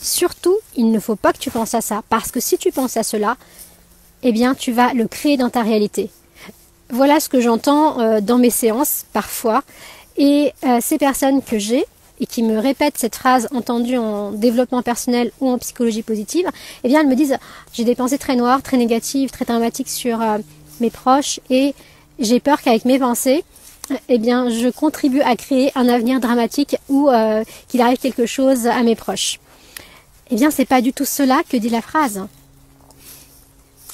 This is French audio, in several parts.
Surtout, il ne faut pas que tu penses à ça, parce que si tu penses à cela, eh bien, tu vas le créer dans ta réalité. Voilà ce que j'entends dans mes séances, parfois. Et ces personnes que j'ai, et qui me répètent cette phrase entendue en développement personnel ou en psychologie positive, eh bien, elles me disent « J'ai des pensées très noires, très négatives, très dramatiques sur mes proches, et j'ai peur qu'avec mes pensées, eh bien, je contribue à créer un avenir dramatique ou qu'il arrive quelque chose à mes proches. » Eh bien, c'est pas du tout cela que dit la phrase.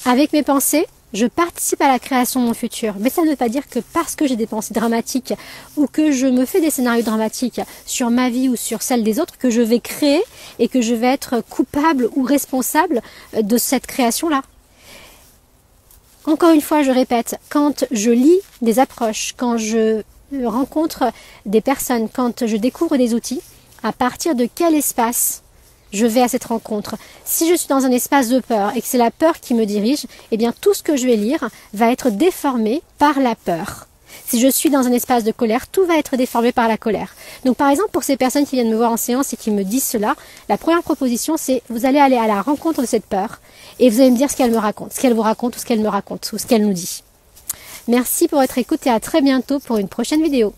Avec mes pensées, je participe à la création de mon futur. Mais ça ne veut pas dire que parce que j'ai des pensées dramatiques ou que je me fais des scénarios dramatiques sur ma vie ou sur celle des autres, que je vais créer et que je vais être coupable ou responsable de cette création-là. Encore une fois, je répète, quand je lis des approches, quand je rencontre des personnes, quand je découvre des outils, à partir de quel espace je vais à cette rencontre. Si je suis dans un espace de peur et que c'est la peur qui me dirige, eh bien tout ce que je vais lire va être déformé par la peur. Si je suis dans un espace de colère, tout va être déformé par la colère. Donc par exemple, pour ces personnes qui viennent me voir en séance et qui me disent cela, la première proposition c'est vous allez aller à la rencontre de cette peur et vous allez me dire ce qu'elle me raconte, ce qu'elle vous raconte ou ce qu'elle me raconte ou ce qu'elle nous dit. Merci pour votre écoute et à très bientôt pour une prochaine vidéo.